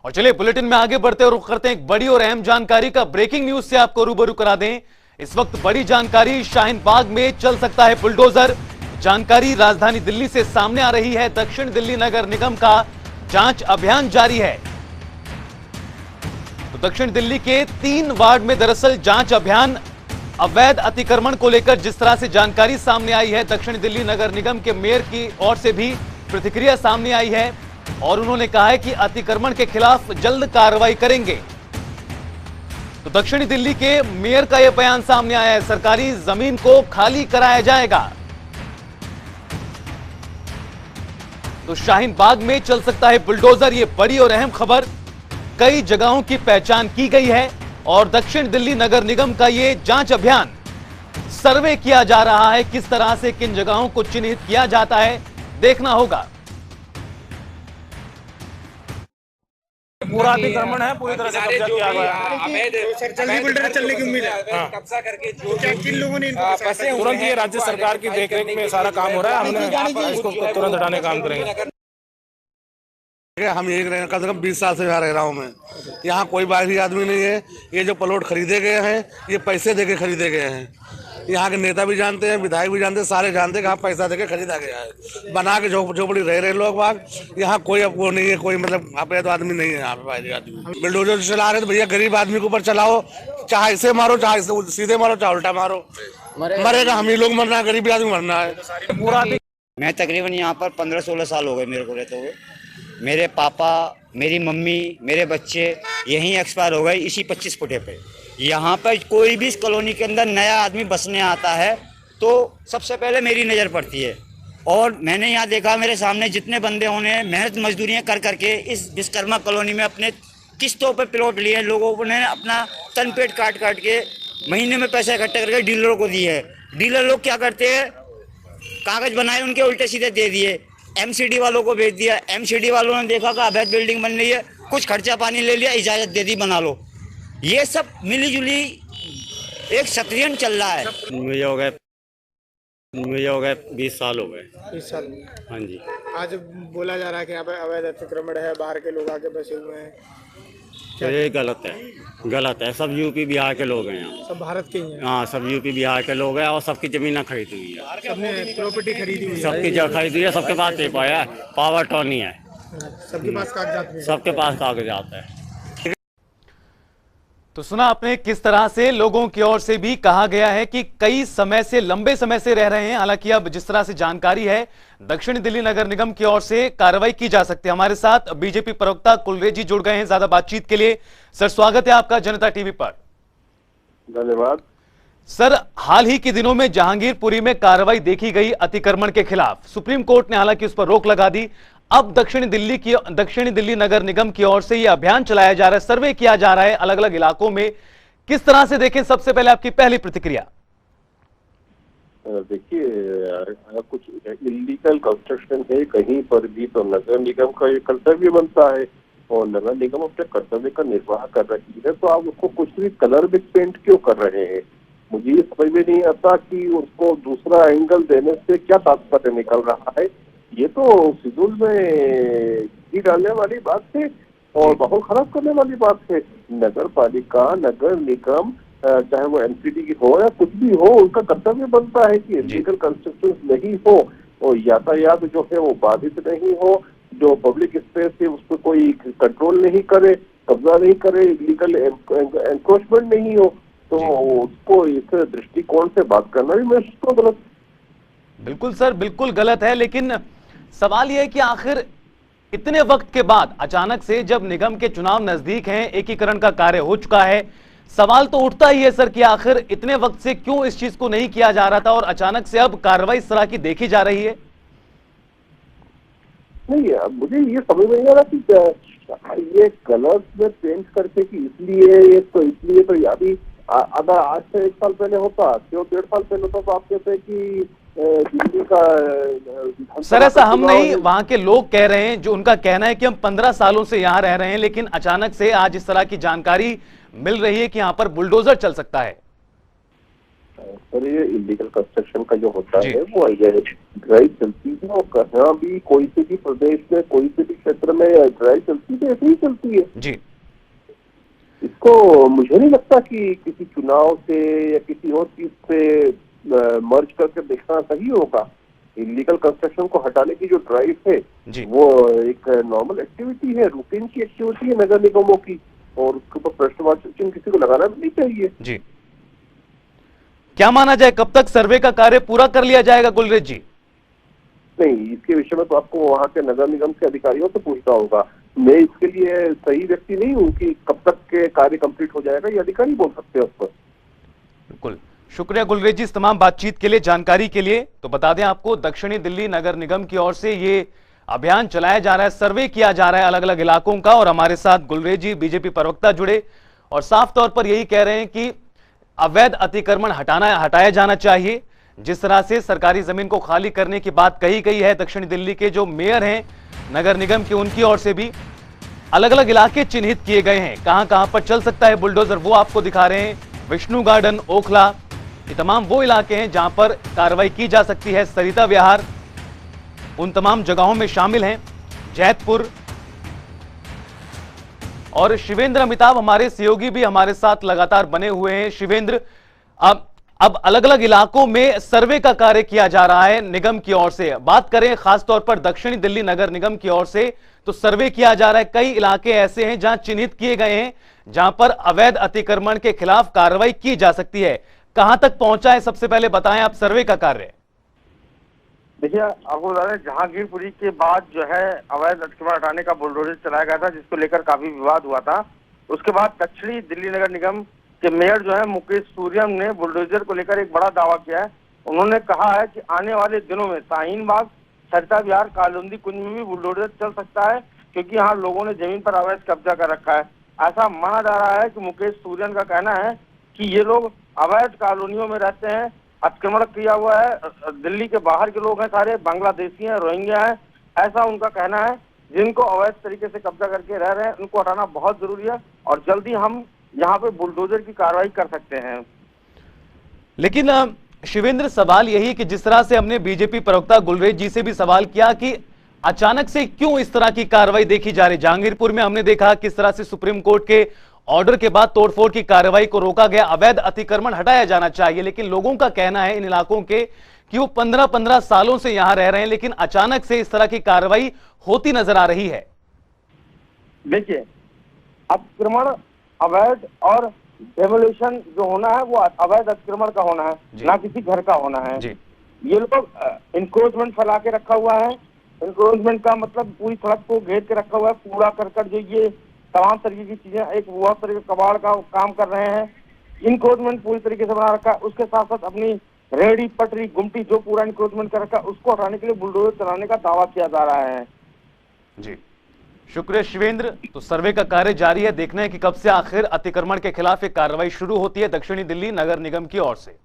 और चलिए बुलेटिन में आगे बढ़ते और रुख करते हैं एक बड़ी और अहम जानकारी का। ब्रेकिंग न्यूज से आपको रूबरू करा दें। इस वक्त बड़ी जानकारी, शाहीन बाग में चल सकता है बुलडोजर। जानकारी राजधानी दिल्ली से सामने आ रही है। दक्षिण दिल्ली नगर निगम का जांच अभियान जारी है। तो दक्षिण दिल्ली के 3 वार्ड में दरअसल जांच अभियान अवैध अतिक्रमण को लेकर जिस तरह से जानकारी सामने आई है, दक्षिण दिल्ली नगर निगम के मेयर की ओर से भी प्रतिक्रिया सामने आई है और उन्होंने कहा है कि अतिक्रमण के खिलाफ जल्द कार्रवाई करेंगे। तो दक्षिणी दिल्ली के मेयर का यह बयान सामने आया है, सरकारी जमीन को खाली कराया जाएगा। तो शाहीन बाग में चल सकता है बुलडोजर, यह बड़ी और अहम खबर। कई जगहों की पहचान की गई है और दक्षिण दिल्ली नगर निगम का यह जांच अभियान, सर्वे किया जा रहा है। किस तरह से किन जगहों को चिन्हित किया जाता है, देखना होगा। पूरा अतिक्रमण है, पूरी तरह से कब्जा किया गया है। जल्दी बुलडोजर चलने की उम्मीद है। कब्जा करके जो किन लोगों ने तुरंत ये राज्य सरकार की देखरेख में सारा काम हो रहा है। हमने इसको तुरंत हटाने का काम करेंगे। हम यही रहे, कम से कम 20 साल से यहाँ रह रहा हूँ मैं। यहाँ कोई बाहरी आदमी नहीं है। ये जो प्लॉट खरीदे गए हैं, ये पैसे देके खरीदे गए हैं। यहाँ के नेता भी जानते हैं, विधायक भी जानते हैं, सारे जानते हैं कि हाँ पैसा देके खरीदा गया है। बना के झोपड़ी रह रहे लोग बाग। यहाँ कोई अब वो नहीं है, कोई मतलब अवैध आदमी नहीं है यहाँ पे। बाहरी आदमी बुलडोजर चला रहे तो भैया गरीब आदमी के ऊपर चलाओ, चाहे इसे मारो, चाहे सीधे मारो, चाहे उल्टा मारो। मरेगा हम ही लोग, मरना है, गरीब आदमी मरना है। पूरा मैं तकरीबन यहाँ पर 15-16 साल हो गए मेरे को रहते हुए। मेरे पापा, मेरी मम्मी, मेरे बच्चे यहीं एक्सपायर हो गए इसी 25 फुटे पे। यहाँ पर कोई भी इस कॉलोनी के अंदर नया आदमी बसने आता है तो सबसे पहले मेरी नज़र पड़ती है। और मैंने यहाँ देखा, मेरे सामने जितने बंदे होने मेहनत मजदूरियाँ कर करके इस विश्वकर्मा कॉलोनी में अपने किस्तों पे प्लॉट लिए, लोगों ने अपना तन पेट काट काट के महीने में पैसे इकट्ठे करके डीलरों को दिए है। डीलर लोग क्या करते हैं, कागज़ बनाए उनके उल्टे सीधे दे दिए, एमसीडी वालों को भेज दिया। एमसीडी वालों ने देखा कि अवैध बिल्डिंग बन रही है, कुछ खर्चा पानी ले लिया, इजाज़त दे दी, बना लो। ये सब मिली जुली एक षड्यंत्र चल रहा है। मुझे हो गए 20 साल हो गए। 20 साल। हाँ जी। आज बोला जा रहा है कि यहाँ पे अवैध अतिक्रमण है, बाहर के लोग आके बसे हुए हैं। तो ये गलत है। सब यूपी बिहार के लोग हैं यहाँ। सब भारत के ही हैं। हाँ, सब यूपी बिहार के लोग हैं और सबकी जमीन खरीदी हुई है। सबने प्रॉपर्टी खरीदी हुई है। सबकी जगह खरीदी है, सबके पास पेपर है, पावर टर्नी है, सबके पास कागजात भी हैं। सबके पास कागजात है। तो सुना आपने किस तरह से लोगों की ओर से भी कहा गया है कि कई समय से, लंबे समय से रह रहे हैं। हालांकि अब जिस तरह से जानकारी है, दक्षिण दिल्ली नगर निगम की ओर से कार्रवाई की जा सकती है। हमारे साथ बीजेपी प्रवक्ता कुलरेज जी जुड़ गए हैं ज्यादा बातचीत के लिए। सर, स्वागत है आपका जनता टीवी पर। धन्यवाद सर, हाल ही के दिनों में जहांगीरपुरी में कार्रवाई देखी गई अतिक्रमण के खिलाफ। सुप्रीम कोर्ट ने हालांकि उस पर रोक लगा दी। अब दक्षिण दिल्ली नगर निगम की ओर से यह अभियान चलाया जा रहा है, सर्वे किया जा रहा है अलग अलग इलाकों में। किस तरह से देखें, सबसे पहले आपकी पहली प्रतिक्रिया? देखिए, अगर कुछ इलीगल कंस्ट्रक्शन है कहीं पर भी तो नगर निगम का ये कर्तव्य बनता है और नगर निगम अपने कर्तव्य का निर्वाह कर रही है, तो आप उसको कुछ भी कलर में पेंट क्यों कर रहे हैं? मुझे ये समझ में नहीं आता कि उसको दूसरा एंगल देने से क्या तात्पर्य निकल रहा है। ये तो शेड्यूल में घी डालने वाली बात है और माहौल खराब करने वाली बात है। नगर पालिका, नगर निगम, चाहे वो एमसीडी की हो या कुछ भी हो, उनका कर्तव्य बनता है कि इलीगल कंस्ट्रक्शन नहीं हो और यातायात जो है वो बाधित नहीं हो, जो पब्लिक स्पेस है उस पर कोई कंट्रोल नहीं करे, कब्जा नहीं करे, इलीगल एनक्रोचमेंट नहीं हो, तो उसको इस दृष्टिकोण से बात करना भी मैं सोचता हूं गलत। बिल्कुल सर, बिल्कुल गलत है। लेकिन सवाल यह है कि आखिर इतने वक्त के बाद अचानक से, जब निगम के चुनाव नजदीक हैं, एकीकरण का कार्य हो चुका है, सवाल तो उठता ही है सर कि आखिर इतने वक्त से क्यों इस चीज को नहीं किया जा रहा था और अचानक से अब कार्रवाई इस तरह की देखी जा रही है? नहीं, मुझे ये समझ में नहीं आ रहा कि ये कलर्स में पेंट करके कि इसलिए तो अभी अगर आज से 1 साल पहले होता, क्यों 1.5 साल पहले होता, तो आप कहते हैं कि दिल्ली का सर ऐसा हम नहीं, वहां के लोग कह रहे हैं, जो उनका कहना है कि हम 15 सालों से यहां रह रहे हैं, लेकिन अचानक से आज इस तरह की जानकारी मिल रही है कि यहां पर बुलडोजर चल सकता है। सर ये इलीगल कंस्ट्रक्शन का जो होता है वो ड्राइव चलती है और कहाँ भी कोई से भी प्रदेश में कोई से भी क्षेत्र में ड्राइव चलती है, ऐसे ही चलती है जी। इसको मुझे नहीं लगता कि किसी चुनाव से या किसी और चीज से मर्ज करके देखना सही होगा। इलीगल कंस्ट्रक्शन को हटाने की जो ड्राइव है वो एक नॉर्मल एक्टिविटी है, रूटीन की एक्टिविटी है नगर निगमों की, और उसके ऊपर प्रश्नवाची चिन्ह किसी को लगाना भी नहीं चाहिए जी। क्या माना जाए, कब तक सर्वे का कार्य पूरा कर लिया जाएगा गुलरेज जी? नहीं, इसके विषय में तो आपको वहाँ के नगर निगम के अधिकारियों से पूछना होगा। मैं इसके लिए सही व्यक्ति नहीं हूँ कि कब तक के कार्य कंप्लीट हो जाएगा, ये अधिकारी बोल सकते हैं उस पर। बिल्कुल, शुक्रिया गुलरेज जी इस तमाम बातचीत के लिए, जानकारी के लिए। तो बता दें आपको, दक्षिणी दिल्ली नगर निगम की ओर से ये अभियान चलाया जा रहा है, सर्वे किया जा रहा है अलग अलग इलाकों का, और हमारे साथ गुलरेज जी बीजेपी प्रवक्ता जुड़े और साफ तौर पर यही कह रहे हैं कि अवैध अतिक्रमण हटाया जाना चाहिए। जिस तरह से सरकारी जमीन को खाली करने की बात कही गई है, दक्षिणी दिल्ली के जो मेयर हैं नगर निगम के, उनकी ओर से भी अलग अलग इलाके चिन्हित किए गए हैं, कहां कहां पर चल सकता है बुलडोजर, वो आपको दिखा रहे हैं। विष्णु गार्डन, ओखला, ये तमाम वो इलाके हैं जहां पर कार्रवाई की जा सकती है। सरिता विहार उन तमाम जगहों में शामिल हैं। जैतपुर और शिवेंद्र अमिताभ हमारे सहयोगी भी हमारे साथ लगातार बने हुए हैं। शिवेंद्र, अब अलग अलग इलाकों में सर्वे का कार्य किया जा रहा है निगम की ओर से। बात करें खासतौर पर दक्षिणी दिल्ली नगर निगम की ओर से, तो सर्वे किया जा रहा है। कई इलाके ऐसे हैं जहां चिन्हित किए गए हैं जहां पर अवैध अतिक्रमण के खिलाफ कार्रवाई की जा सकती है। कहां तक पहुंचा है, सबसे पहले बताएं आप सर्वे का कार्य। देखिए, आपको बता दें, जहांगीरपुरी के बाद जो है अवैध अतिक्रमण हटाने का बुलडोजर चलाया गया था, जिसको लेकर काफी विवाद हुआ था। उसके बाद दक्षिणी दिल्ली नगर निगम के मेयर जो है मुकेश सूर्यम ने बुलडोजर को लेकर एक बड़ा दावा किया है। उन्होंने कहा है कि आने वाले दिनों में शाहीन बाग, सरिता विहार, कालुंदी कुंज में भी बुलडोजर चल सकता है, क्योंकि यहाँ लोगों ने जमीन पर अवैध कब्जा कर रखा है। ऐसा माना जा रहा है कि मुकेश सूर्यम का कहना है कि ये लोग अवैध कॉलोनियों में रहते हैं, अतिक्रमण किया हुआ है, दिल्ली के बाहर के लोग हैं, सारे बांग्लादेशी हैं, रोहिंग्या हैं, ऐसा उनका कहना है। जिनको अवैध तरीके से कब्जा करके रह रहे हैं उनको हटाना बहुत जरूरी है, और जल्दी हम यहाँ पे बुलडोजर की कार्रवाई कर सकते हैं। लेकिन शिवेंद्र, सवाल यही है कि जिस तरह से हमने बीजेपी प्रवक्ता गुलरेज जी से भी सवाल किया कि अचानक से क्यों इस तरह की कार्रवाई देखी जा रही। जहांगीरपुर में हमने देखा किस तरह से सुप्रीम कोर्ट के ऑर्डर के बाद तोड़फोड़ की कार्रवाई को रोका गया, अवैध अतिक्रमण हटाया जाना चाहिए, लेकिन लोगों का कहना है इन इलाकों के कि वो 15-15 सालों से यहां रह रहे हैं, लेकिन अचानक से इस तरह की कार्रवाई होती नजर आ रही है। देखिए, अतिक्रमण अवैध और डेमोलिशन जो होना है वो अवैध अतिक्रमण का होना है, ना किसी घर का होना है। ये लोग इंक्रोचमेंट फैला के रखा हुआ है। इंक्रोचमेंट का मतलब पूरी सड़क को घेर के रखा हुआ है, कूड़ा करकट जो ये तमाम तरीके की चीजें, एक बहुत तरीके कबाड़ का काम कर रहे हैं। इंक्रोचमेंट पूरी तरीके से बना रखा है। उसके साथ साथ अपनी रेहड़ी, पटरी, गुमटी जो पूरा इंक्रोचमेंट कर रखा है, उसको हटाने के लिए बुलडोजर चलाने का दावा किया जा रहा है। जी, शुक्रिया शिवेंद्र। तो सर्वे का कार्य जारी है, देखना है कि कब से आखिर अतिक्रमण के खिलाफ एक कार्रवाई शुरू होती है दक्षिणी दिल्ली नगर निगम की ओर से।